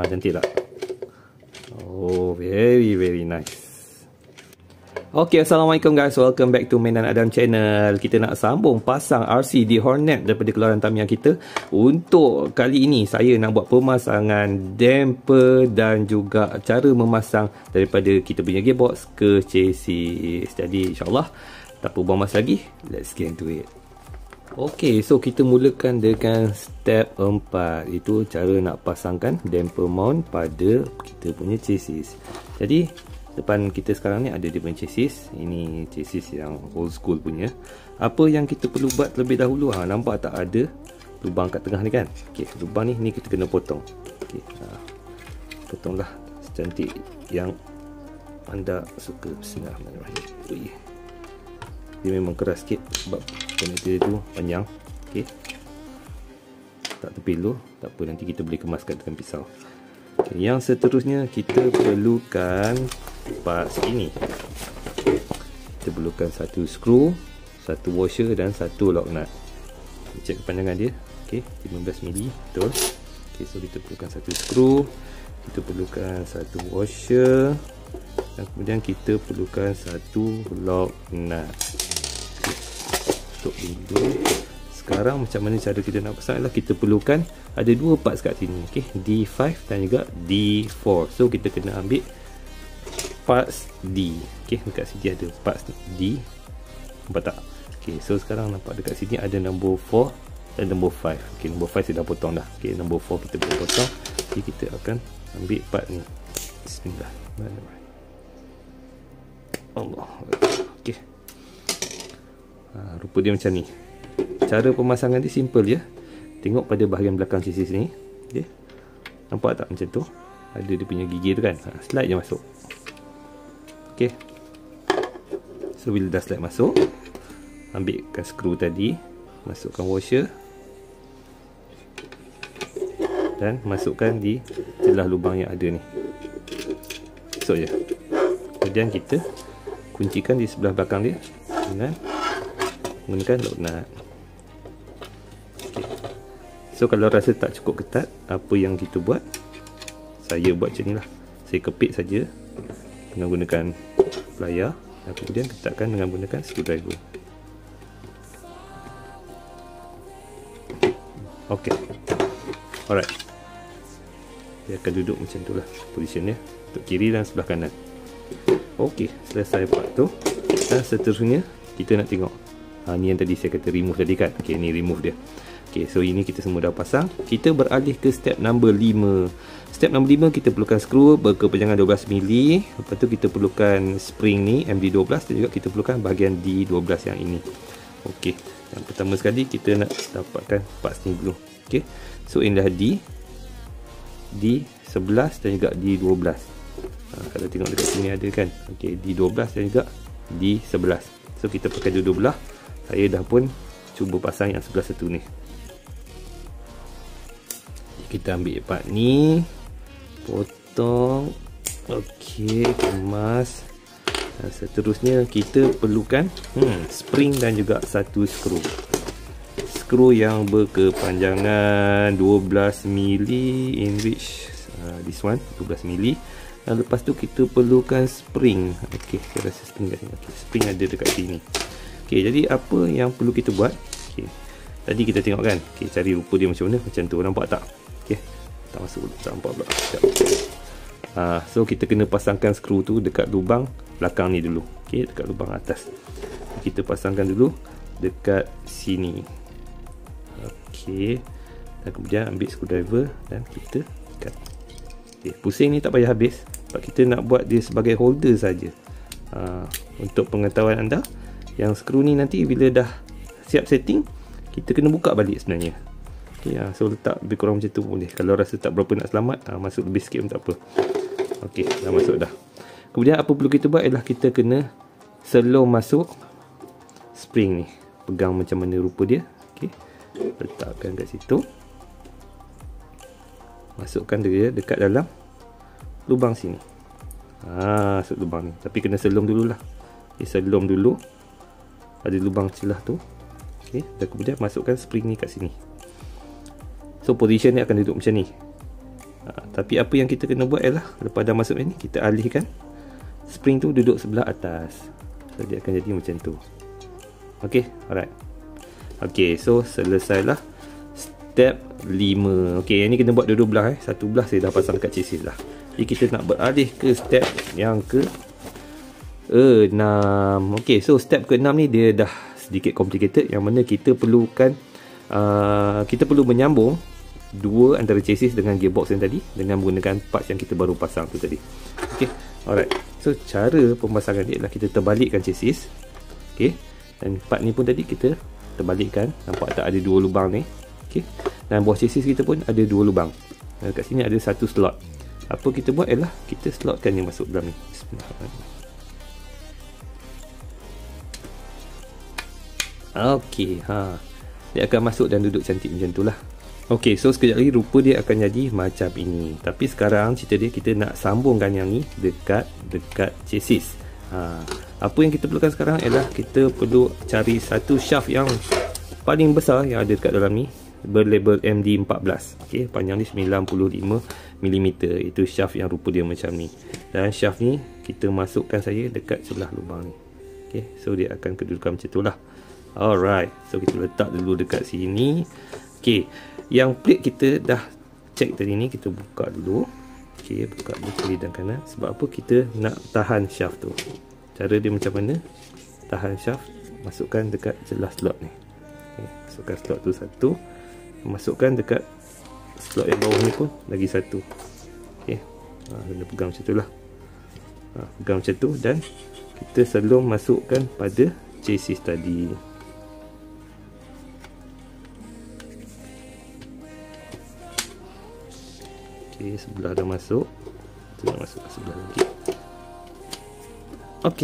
Cantik tak? Oh, very nice. Okay, Assalamualaikum guys, welcome back to Mainan Adam channel. Kita nak sambung pasang RC di Hornet daripada keluaran Tamiya kita. Untuk kali ini saya nak buat pemasangan damper dan juga cara memasang daripada kita punya gearbox ke chassis. Jadi insyaAllah tak perlu buang masa lagi, let's get into it. Okay, so kita mulakan dengan step 4, itu cara nak pasangkan damper mount pada kita punya chassis. Jadi depan kita sekarang ni ada dia punya chassis. Ini chassis yang old school punya. Apa yang kita perlu buat terlebih dahulu, nampak tak ada lubang kat tengah ni kan? Okey, lubang ni kita kena potong. Okey, potonglah secantik yang anda suka. Bismillahirrahmanirrahim. Dia memang keras sikit sebab konektor dia tu panjang. Okey, tak tepi dulu, tak apa, nanti kita boleh kemaskan dengan pisau. Okay, yang seterusnya kita perlukan parts ini. Kita perlukan satu skru, satu washer dan satu lock nut. Cek kepanjangan dia. Okey, 15 mm betul. Okey, so kita perlukan satu skru, kita perlukan satu washer dan kemudian kita perlukan satu lock nut. Tutup dulu. Sekarang macam mana cara kita nak pasang adalah kita perlukan ada dua parts kat sini, okey, D5 dan juga D4. So kita kena ambil parts D. Okey, dekat sini ada parts D. Nampak tak? Okey, so sekarang nampak dekat sini ada number 4 dan number 5. Okey, number 5 saya dah potong dah. Okey, number 4 kita boleh potong. Jadi kita akan ambil part ni. Bismillahirrahmanirrahim. Allah. Okey. Rupa dia macam ni. Cara pemasangan dia simple je. Tengok pada bahagian belakang chassis ni. Okay. Nampak tak macam tu? Ada dia punya gigi tu kan? Slide je masuk. Okay. So bila dah slide masuk, ambilkan skru tadi, masukkan washer dan masukkan di celah lubang yang ada ni. Masuk je. Kemudian kita kuncikan di sebelah belakang dia dengan menggunakan lock nut. So kalau rasa tak cukup ketat, apa yang kita buat, saya buat macam ni lah. Saya kepit saja dengan gunakan plier dan kemudian ketatkan dengan menggunakan screwdriver. Ok, alright. Dia akan duduk macam tu lah positionnya, untuk kiri dan sebelah kanan. Ok, selesai part tu. Dan seterusnya kita nak tengok, ni yang tadi saya kata remove tadi kan. Ok, ni remove dia. Okay, so ini kita semua dah pasang. Kita beralih ke step number 5. Step number 5 kita perlukan skru berkepanjangan 12 mm. Lepas tu kita perlukan spring ni MD12 dan juga kita perlukan bahagian D12 yang ini. Okey, yang pertama sekali kita nak dapatkan parts ni dulu. Okey, so inilah D11 dan juga D12. Kalau tengok dekat sini ada kan. Okey, D12 dan juga D11. So kita pakai dua-dua belah. Saya dah pun cuba pasang yang sebelah satu ni. Kita ambil part ni, potong. Okey, kemas. Dan seterusnya kita perlukan spring dan juga satu skru. Skru yang berkepanjangan 12 mm, in which this one 12 mm. Dan lepas tu kita perlukan spring. Okey, saya rasa spring kat sini. Okey, spring ada dekat sini. Okey, jadi apa yang perlu kita buat? Okey, tadi kita tengok kan. Okey, cari rupa dia macam mana, macam tu, nampak tak? Okey, tak masuk, tak nampak pula. So kita kena pasangkan skru tu dekat lubang belakang ni dulu. Okey, dekat lubang atas. Kita pasangkan dulu dekat sini. Okey, dan kemudian ambil screwdriver dan kita ikat. Okey, pusing ni tak payah habis sebab kita nak buat dia sebagai holder saja. Untuk pengetahuan anda, yang skru ni nanti bila dah siap setting, kita kena buka balik sebenarnya. Okay, so letak lebih kurang macam tu boleh. Kalau rasa tak berapa nak selamat, masuk lebih sikit pun tak apa. Ok, dah masuk dah. Kemudian apa perlu kita buat ialah kita kena selong masuk spring ni. Pegang macam mana rupa dia. Ok, letakkan kat situ. Masukkan dia dekat dalam lubang sini. Masuk lubang ni. Tapi kena selong dululah. Okay, selong dulu. Ada lubang celah tu. Ok, dan kemudian masukkan spring ni kat sini. So position ni akan duduk macam ni. Tapi apa yang kita kena buat ialah lepas dah masuk ni, kita alihkan spring tu duduk sebelah atas. So dia akan jadi macam tu. Ok, alright. Ok, so selesailah step 5. Ok, yang ni kena buat dua-dua belah. Satu belah saya dah pasang kat chassis lah. Jadi kita nak beralih ke step yang ke 6. Ok, so step ke 6 ni dia dah sedikit complicated, yang mana kita perlukan kita perlu menyambung dua antara chassis dengan gearbox yang tadi dengan menggunakan parts yang kita baru pasang tu tadi. Ok, alright. So cara pemasangan dia adalah kita terbalikkan chassis. Ok, dan part ni pun tadi kita terbalikkan. Nampak tak ada dua lubang ni? Ok, dan bawah chassis kita pun ada dua lubang. Kat sini ada satu slot. Apa kita buat ialah kita slotkan yang masuk dalam ni. Bismillahirrahmanirrahim. Ok, dia akan masuk dan duduk cantik macam tu lah. Ok, so sekejap lagi rupa dia akan jadi macam ini. Tapi sekarang cerita dia, kita nak sambungkan yang ni dekat chassis. Apa yang kita perlukan sekarang ialah kita perlu cari satu shaft yang paling besar yang ada dekat dalam ni, berlabel MD14. Ok, panjang ni 95mm. Itu shaft yang rupa dia macam ni. Dan shaft ni kita masukkan saja dekat sebelah lubang ni. Ok, so dia akan kedudukan macam tu lah. Alright, so kita letak dulu dekat sini. Ok, yang plate kita dah check tadi ni, kita buka dulu. Ok, buka dulu kiri dan kanan. Sebab apa? Kita nak tahan shaft tu. Cara dia macam mana? Tahan shaft, masukkan dekat celah slot ni. Okay, masukkan slot tu satu. Masukkan dekat slot yang bawah ni pun lagi satu. Ok, kena pegang macam tu lah. Pegang macam tu dan kita selalu masukkan pada chassis tadi. Ok, sebelah dah masuk. Kita nak masuk sebelah lagi. Ok.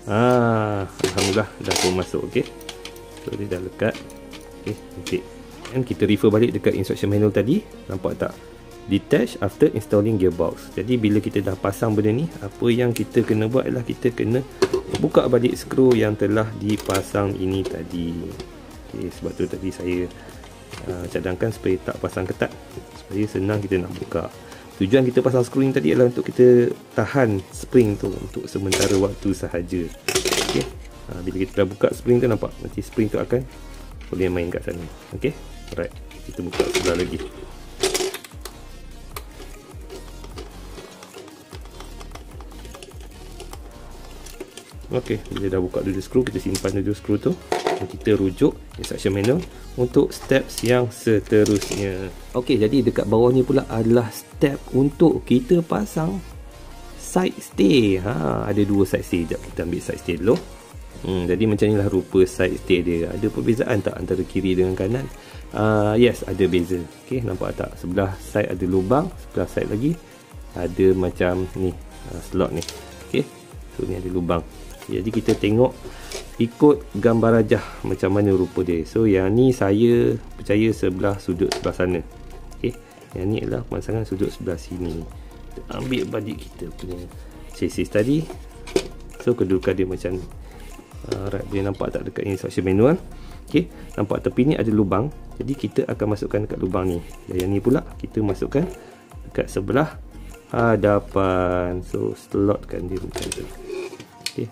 Alhamdulillah dah pun masuk. Ok, so dia dah lekat. Ok, cantik. Dan kita refer balik dekat instruction manual tadi. Nampak tak? Detach after installing gearbox. Jadi bila kita dah pasang benda ni, apa yang kita kena buat ialah kita kena buka balik skru yang telah dipasang ini tadi. Ok, sebab tu tadi saya cadangkan supaya tak pasang ketat, supaya senang kita nak buka. Tujuan kita pasang skru ni tadi adalah untuk kita tahan spring tu untuk sementara waktu sahaja. Okay. Bila kita dah buka spring tu, nampak nanti spring tu akan boleh main kat sana. Ok, alright, kita buka sebelah lagi. Ok, bila dah buka dulu skru, kita simpan dulu skru tu dan kita rujuk instruction manual untuk steps yang seterusnya. Ok, jadi dekat bawah ni pula adalah step untuk kita pasang side stay. Ada dua side stay. Sekejap kita ambil side stay dulu. Jadi macam inilah rupa side stay dia. Ada perbezaan tak antara kiri dengan kanan? Yes, ada beza. Ok, nampak tak? Sebelah side ada lubang, sebelah side lagi ada macam ni, slot ni. Ok, so ni ada lubang. Jadi kita tengok ikut gambar rajah macam mana rupa dia. So yang ni saya percaya sebelah sudut sebelah sana. Okay, yang ni adalah pemasangan sudut sebelah sini. Kita ambil balik kita punya chassis tadi. So kedudukan dia macam ni. Alright, boleh nampak tak dekat instruction manual? Okay, nampak tepi ni ada lubang. Jadi kita akan masukkan dekat lubang ni. Dan yang ni pula kita masukkan dekat sebelah hadapan. So slotkan dia macam tu. Okay,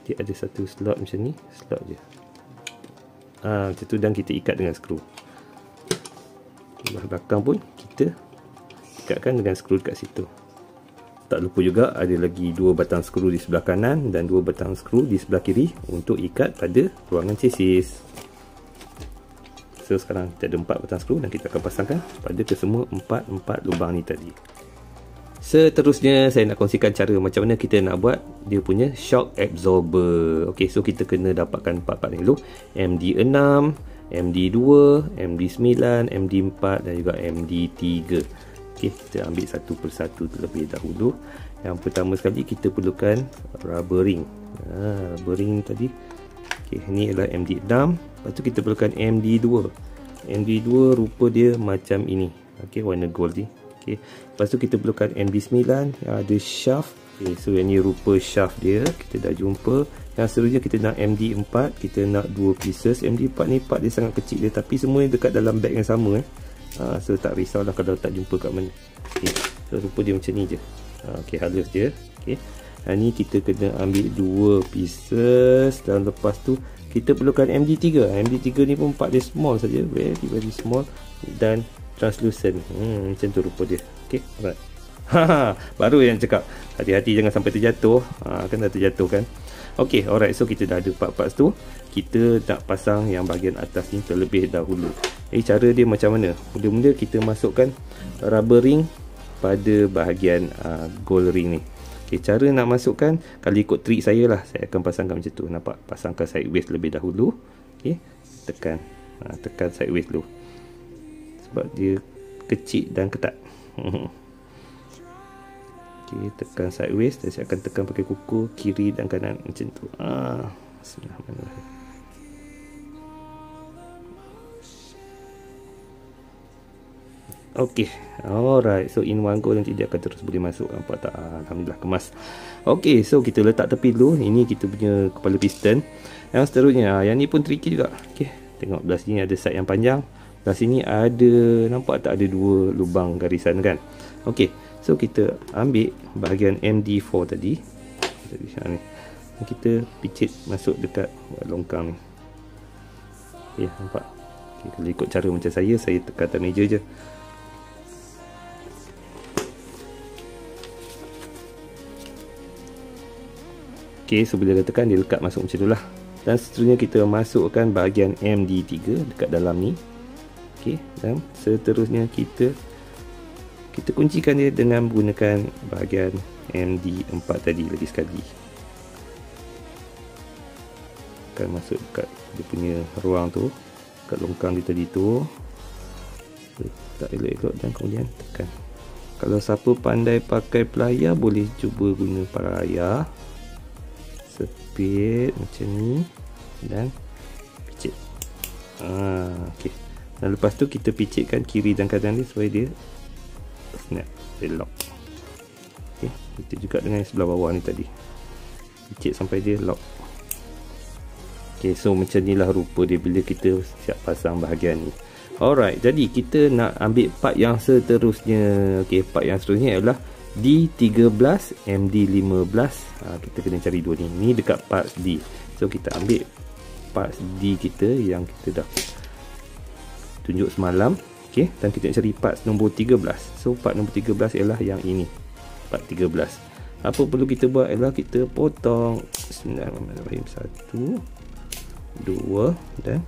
dia ada satu slot macam ni, slot je. Macam tu, dan kita ikat dengan skru. Sebelah belakang pun kita ikatkan dengan skru dekat situ. Tak lupa juga ada lagi dua batang skru di sebelah kanan dan dua batang skru di sebelah kiri untuk ikat pada ruangan chassis. So sekarang kita ada 4 batang skru dan kita akan pasangkan pada kesemua 4 lubang ni tadi. Seterusnya saya nak kongsikan cara macam mana kita nak buat dia punya shock absorber. Ok, so kita kena dapatkan part-part ni dulu. MD6, MD2, MD9, MD4 dan juga MD3. Ok, kita ambil satu persatu terlebih dahulu. Yang pertama sekali kita perlukan rubber ring. Rubber ring tadi. Ok, ni adalah MD6. Lepas tu kita perlukan MD2. MD2 rupa dia macam ini. Ok, warna gold ni. Okay. Lepas tu kita perlukan MD9 yang ada shaft. Okay, so yang ni rupa shaft dia kita dah jumpa. Yang seterusnya kita nak MD4, kita nak 2 pieces. MD4 ni part dia sangat kecil dia, tapi semua dekat dalam bag yang sama. So tak risaulah kalau tak jumpa kat mana. Okay. So rupa dia macam ni je. Okay, halus je. Okay. Ni kita kena ambil 2 pieces, dan lepas tu kita perlukan MD3. MD3 ni pun part dia small saja, very small dan translucent. Macam tu rupa dia. Okay, alright. Baru yang cakap hati-hati jangan sampai terjatuh. Kan dah terjatuh kan. Okay, alright. So kita dah ada part-parts tu. Kita nak pasang yang bahagian atas ni terlebih dahulu. Cara dia macam mana? Mula-mula kita masukkan rubber ring pada bahagian gold ring ni. Okay, cara nak masukkan, kalau ikut trik saya lah, saya akan pasangkan macam tu. Nampak? Pasangkan sideways lebih dahulu. Okay, tekan sideways dulu, sebab dia kecil dan ketat. Okay, tekan sideways, dan saya akan tekan pakai kuku kiri dan kanan macam tu. Bismillahirrahmanirrahim. Okay, alright. So in one go, nanti dia akan terus boleh masuk. Nampak tak? Alhamdulillah kemas. Okay, so kita letak tepi dulu. Ini kita punya kepala piston. Yang seterusnya, yang ni pun tricky juga. Okay, tengok belah sini ada side yang panjang, belah sini ada, nampak tak, ada 2 lubang garisan kan. Okay, so kita ambil bahagian MD4 tadi. Ni kita picit masuk dekat longkang ni. Okay, nampak? Okay, kalau ikut cara macam saya tekan atas meja je. Okay, so bila dah tekan, dia lekat masuk macam tu lah. Dan seterusnya kita masukkan bahagian MD3 dekat dalam ni. Okay, dan seterusnya kita kuncikan dia dengan menggunakan bahagian MD4 tadi lagi sekali. Akan masuk dekat dia punya ruang tu, dekat longkang dia tadi tu. Tak elok-elok dan kemudian tekan. Kalau siapa pandai pakai pelayar, boleh cuba guna pelayar. Sepit macam ni dan picit. Okay. Dan lepas tu kita picitkan kiri dan kanan dia supaya dia snap, dia lock. Okay. Itu juga dengan yang sebelah bawah ni tadi, picit sampai dia lock. Okay, so macam ni lah rupa dia bila kita siap pasang bahagian ni. Alright, jadi kita nak ambil part yang seterusnya. Okay, part yang seterusnya adalah D13, MD15. Kita kena cari 2 ni. Ni dekat parts D. So kita ambil parts D kita yang kita dah tunjuk semalam. Okay, dan kita nak cari parts nombor 13. So part nombor 13 ialah yang ini, part 13. Apa perlu kita buat ialah kita potong. Bismillahirrahmanirrahim. 1, 2 dan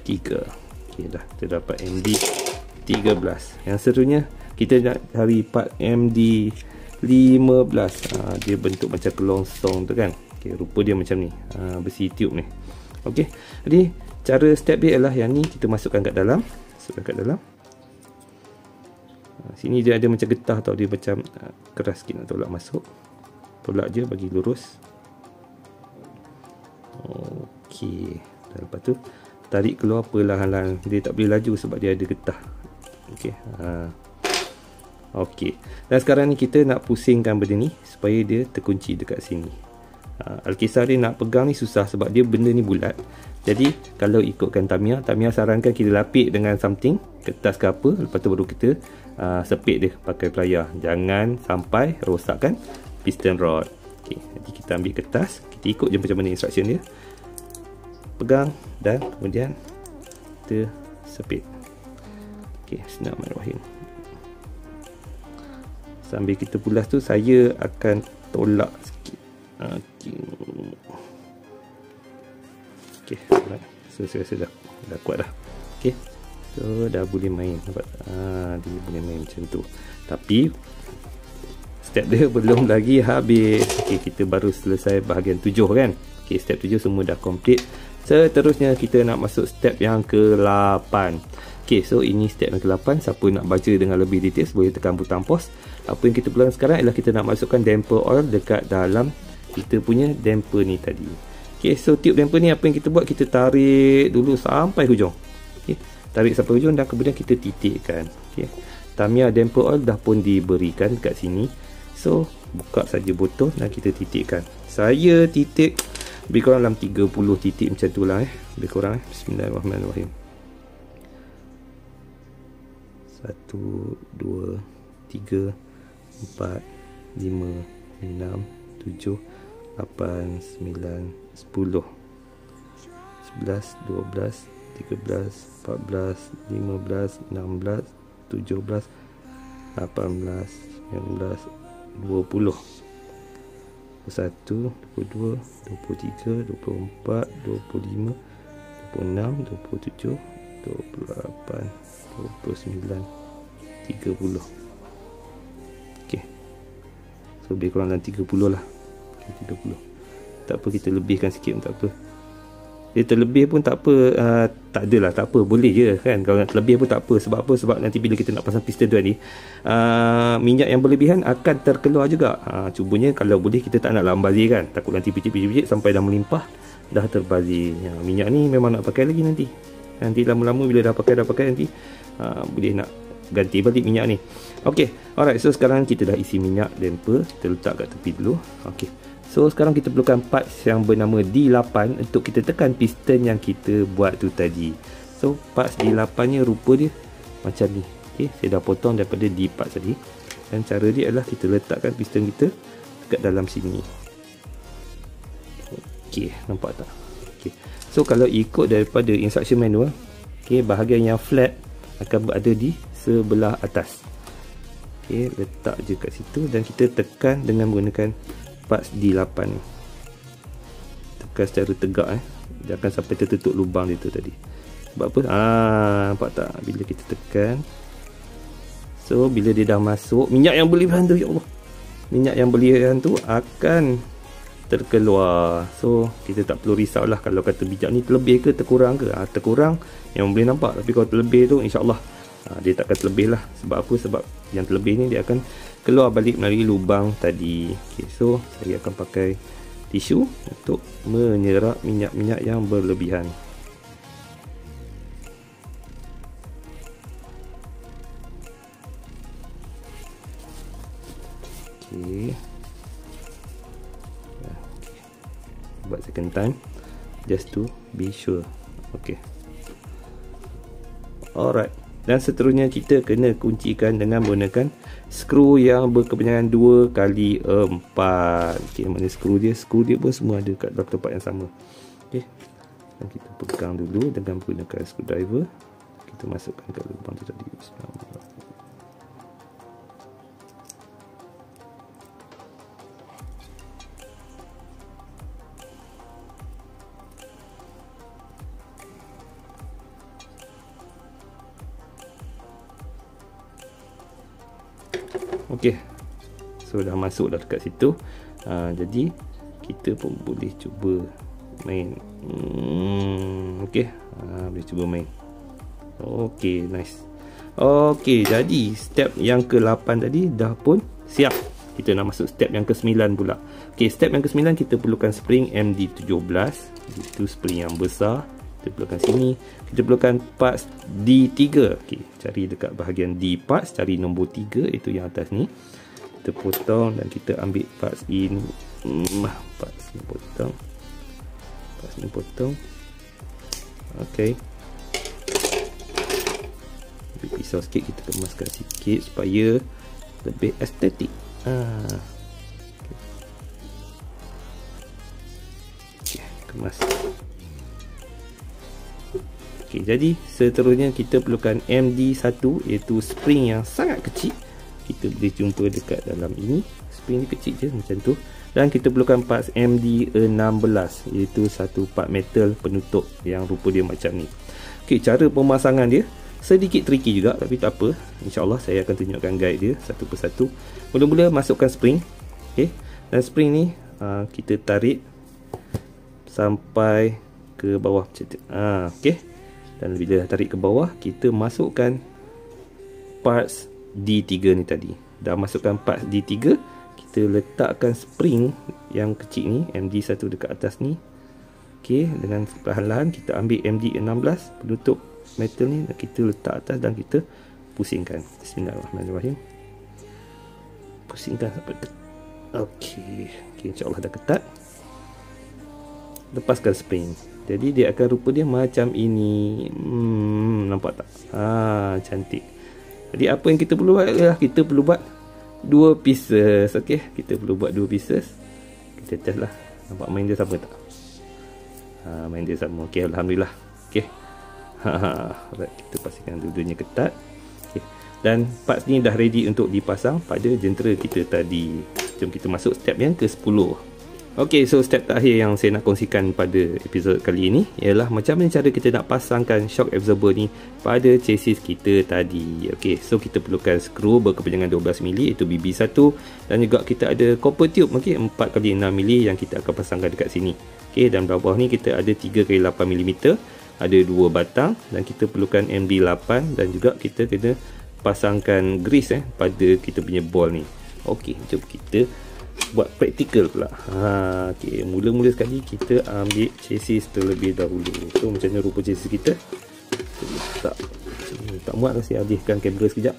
3. Okay, dah kita dapat MD13. Yang seterusnya kita nak cari part MD15. Dia bentuk macam kelongsong tu kan. Okay, rupa dia macam ni, besi tube ni. Okay, jadi cara step dia ialah yang ni, kita masukkan kat dalam. Sini dia ada macam getah tau, dia macam keras sikit nak tolak masuk. Tolak je, bagi lurus. Okay, dan lepas tu tarik keluar perlahan-lahan. Dia tak boleh laju sebab dia ada getah. Okay, okey. Dan sekarang ni kita nak pusingkan benda ni supaya dia terkunci dekat sini. Alkisah dia nak pegang ni susah sebab dia benda ni bulat. Jadi kalau ikutkan Tamiya sarankan kita lapik dengan something, kertas ke apa, lepas tu baru kita sepit dia pakai pelayar. Jangan sampai rosakkan piston rod. Okey, jadi kita ambil kertas, kita ikut je macam mana instruction dia. Pegang dan kemudian kita sepit. Okey, bismillahirrahmanirrahim. Sambil kita pulas tu, saya akan tolak sikit. Okay, so saya rasa dah kuat dah. Okay, so dah boleh main. Nampak? Dia boleh main macam tu. Tapi step dia belum lagi habis. Okay, kita baru selesai bahagian 7 kan. Okay, step 7 semua dah complete. Seterusnya kita nak masuk step yang ke-8. Okay, so ini step yang ke-8. Siapa nak baca dengan lebih details boleh tekan butang pause. Apa yang kita perlukan sekarang ialah kita nak masukkan damper oil dekat dalam kita punya damper ni tadi. Okay, so tube damper ni apa yang kita buat, kita tarik dulu sampai hujung. Okay, tarik sampai hujung dan kemudian kita titikkan. Okay, Tamiya damper oil dah pun diberikan dekat sini. So buka saja botol dan kita titikkan. Saya titik lebih kurang dalam 30 titik macam tu lah lebih kurang. Bismillahirrahmanirrahim. 1, 2, 3, 4, 5, 6, 7, 8, 9, 10, 11, 12, 13, 14, 15, 16, 17, 18, 19, 20, 21, 22, 23, 24, 25, 26, 27, 28, 29, 30. Okey. So lebih kurang dalam 30 lah. Okay, 30. Tak apa, kita lebihkan sikit pun tak apa. Dia terlebih pun tak apa, tak adalah, tak apa, boleh je kan. Kalau terlebih pun tak apa. Sebab apa? Sebab nanti bila kita nak pasang piston tu ni, minyak yang berlebihan akan terkeluar juga. Cubanya kalau boleh kita tak nak lambazir kan. Takut nanti picit-picit sampai dah melimpah, dah terbazir. Minyak ni memang nak pakai lagi nanti. Nanti lama-lama bila dah pakai nanti, boleh nak ganti balik minyak ni. Ok, alright, so sekarang kita dah isi minyak damper. Kita letak kat tepi dulu. Ok, so sekarang kita perlukan parts yang bernama D8 untuk kita tekan piston yang kita buat tu tadi. So parts D8 nya rupa dia macam ni. Ok, saya dah potong daripada D part tadi. Dan cara dia adalah kita letakkan piston kita dekat dalam sini. Ok, nampak tak? Ok, so kalau ikut daripada instruction manual, ok, bahagian yang flat akan berada di sebelah atas. Ok, letak je kat situ dan kita tekan dengan menggunakan parts D8 ni. Tekan secara tegak jangan sampai tertutup lubang dia tu tadi. Sebab apa? Nampak tak? Bila kita tekan, so bila dia dah masuk, minyak yang berlebihan tu, ya Allah, minyak yang berlebihan tu akan terkeluar. So kita tak perlu risau lah kalau kata minyak ni terlebih ke terkurang ke. Terkurang yang boleh nampak, tapi kalau terlebih tu insyaAllah dia takkan terlebih lah. Sebab apa? Sebab yang terlebih ni dia akan keluar balik melalui lubang tadi. Okay, so saya akan pakai tisu untuk menyerap minyak-minyak yang berlebihan. Okay, buat second time just to be sure. Okay, alright. Dan seterusnya kita kena kuncikan dengan menggunakan skru yang berkepanjangan 2x4. Okay, mana skru dia? Skru dia pun semua ada kat dalam tempat yang sama. Okay, dan kita pegang dulu dengan menggunakan screwdriver. Kita masukkan ke lubang tu tadi. Bismillahirrahmanirrahim. Okey, so dah masuk dah dekat situ. Jadi kita pun boleh cuba main. Okey, boleh cuba main. Okey, nice. Okey, jadi step yang ke-8 tadi dah pun siap. Kita nak masuk step yang ke-9 pula. Okey, step yang ke-9 kita perlukan spring MD17. Itu spring yang besar. Kita perlukan sini. Kita perlukan parts D3. Okey, cari dekat bahagian D parts, cari nombor 3, itu yang atas ni. Kita potong dan kita ambil parts ini. Parts ni potong. Parts ni potong. Okey. Ambil pisau sikit, kita kemaskan sikit supaya lebih estetik. Okey, kemas. Okay, jadi seterusnya kita perlukan MD1, iaitu spring yang sangat kecil. Kita boleh jumpa dekat dalam ini. Spring ni kecil je macam tu. Dan kita perlukan parts MD16, iaitu satu part metal penutup yang rupa dia macam ni. Okay, cara pemasangan dia sedikit tricky juga, tapi tak apa. InsyaAllah saya akan tunjukkan guide dia satu persatu. Mula-mula masukkan spring. Okay, dan spring ni kita tarik sampai ke bawah macam tu. Okay. Dan bila dah tarik ke bawah, kita masukkan parts D3 ni tadi. Dah masukkan parts D3, kita letakkan spring yang kecil ni, MD1 dekat atas ni. Okey, dengan perlahan-lahan kita ambil MD16 penutup metal ni, dan kita letak atas dan kita pusingkan. Bismillahirrahmanirrahim. Pusingkan sampai ketat. Okey, insya-Allah dah ketat. Lepaskan spring. Jadi dia akan rupa dia macam ini. Nampak tak? Cantik. Jadi apa yang kita perlu buat adalah kita perlu buat 2 pieces. Okey, kita perlu buat 2 pieces. Kita test lah. Nampak main dia sama tak? Main dia sama. Okey, alhamdulillah. Okey. Alright, kita pastikan dua-duanya ketat. Okey. Dan parts ni dah ready untuk dipasang pada jentera kita tadi. Jom kita masuk step yang ke-10. Ok, so step terakhir yang saya nak kongsikan pada episod kali ini ialah macam mana cara kita nak pasangkan shock absorber ni pada chassis kita tadi. Ok, so kita perlukan skru berkepanjangan 12mm iaitu BB1, dan juga kita ada copper tube, ok, 4x6mm yang kita akan pasangkan dekat sini. Ok, dan bawah ni kita ada 3x8mm, ada 2 batang, dan kita perlukan MD8, dan juga kita kena pasangkan grease pada kita punya ball ni. Ok, jom kita buat praktikal pula. Okay, mula-mula sekali kita ambil chassis terlebih dahulu. So macam mana rupa chassis kita? Tak muat lah, saya alihkan kamera sekejap.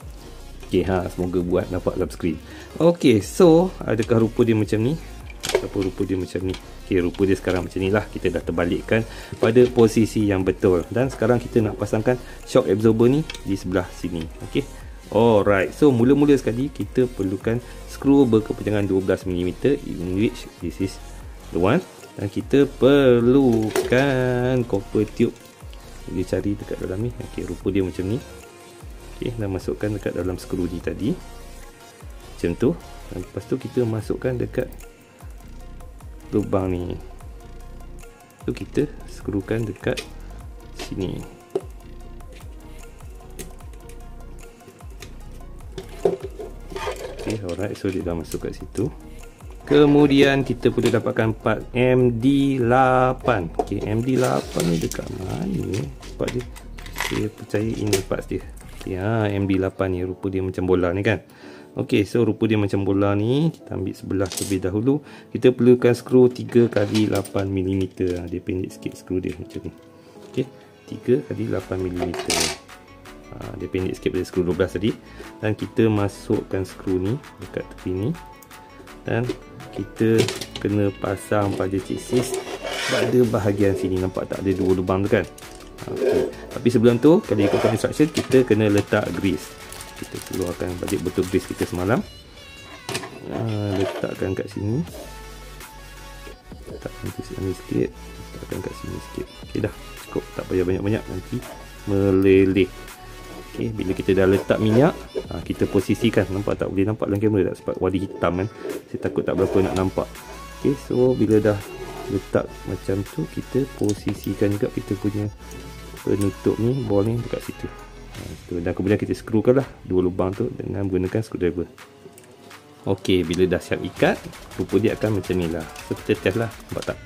Okay, semoga buat nampak dalam skrin. Okay, so adakah rupa dia macam ni? Ataupun rupa dia macam ni? Okay, rupa dia sekarang macam ni lah. Kita dah terbalikkan pada posisi yang betul. Dan sekarang kita nak pasangkan shock absorber ni di sebelah sini. Okay, alright, so mula-mula sekali kita perlukan skru berkepanjangan 12mm, in which this is the one. Dan kita perlukan copper tube. Dia cari dekat dalam ni. Ok, rupa dia macam ni. Ok, dan masukkan dekat dalam skru ni tadi. Macam tu. Dan lepas tu kita masukkan dekat lubang ni. Tu kita skrukan dekat sini. Okay, alright, so dia dah masuk kat situ. Kemudian kita perlu dapatkan part MD8. Okay, MD8 ni dekat mana ni part dia? Saya percaya ini part dia. Okay, MD8 ni rupa dia macam bola ni kan. Okay, so rupa dia macam bola ni. Kita ambil sebelah terlebih dahulu. Kita perlukan skru 3x8mm. Dia pendek sikit skru dia macam ni. Okay, 3x8mm. Dia pendek sikit pada skru 12 tadi. Dan kita masukkan skru ni dekat tepi ni. Dan kita kena pasang pada chassis pada bahagian sini. Nampak tak ada 2 lubang tu kan? Okay. Tapi sebelum tu, kalau ikutkan instruction, kita kena letak grease. Kita keluarkan balik botol grease kita semalam. Letakkan kat sini. Letakkan kat sini sikit. Letakkan kat sini sikit. Ok dah, cukup. Tak payah banyak-banyak, nanti meleleh. Okay, bila kita dah letak minyak, kita posisikan. Nampak tak? Boleh nampak dalam kamera tak? Sebab warna hitam kan, saya takut tak berapa nak nampak. Okay, so bila dah letak macam tu, kita posisikan juga kita punya penutup ni, ball ni dekat situ. Dan kemudian kita skrukan lah 2 lubang tu dengan menggunakan screwdriver. Ok, bila dah siap ikat, rupa dia akan macam ni lah. So kita test lah, nampak tak?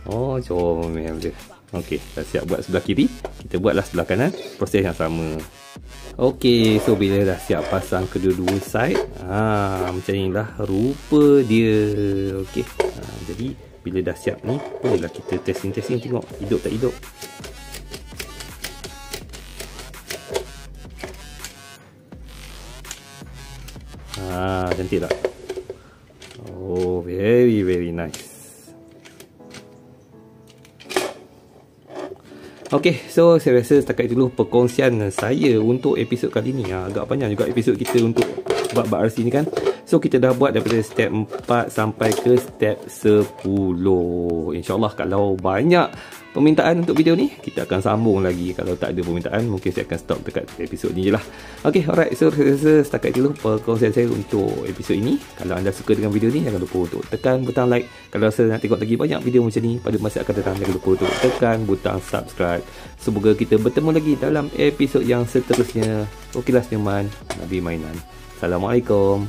Oh, comel dia. Ok, dah siap buat sebelah kiri, kita buatlah sebelah kanan, proses yang sama. Ok, so bila dah siap pasang kedua-dua side, macam ni lah rupa dia. Ok, jadi bila dah siap ni, bolehlah kita testing tengok hidup tak hidup. Cantik tak? Oh, very nice. Ok, so saya rasa setakat dulu perkongsian saya untuk episod kali ni. Agak panjang juga episod kita untuk bab-bab RC ni kan. So kita dah buat daripada step 4 sampai ke step 10. InsyaAllah kalau banyak permintaan untuk video ni, kita akan sambung lagi. Kalau tak ada permintaan, mungkin saya akan stop dekat episod ni je lah. Ok, alright, so saya rasa setakat dulu perkongsian saya untuk episod ini. Kalau anda suka dengan video ni, jangan lupa untuk tekan butang like. Kalau rasa nak tengok lagi banyak video macam ni pada masa akan datang, jangan lupa untuk tekan butang subscribe. Semoga kita bertemu lagi dalam episod yang seterusnya. Okeylah senyuman, Nabi Mainan. Assalamualaikum.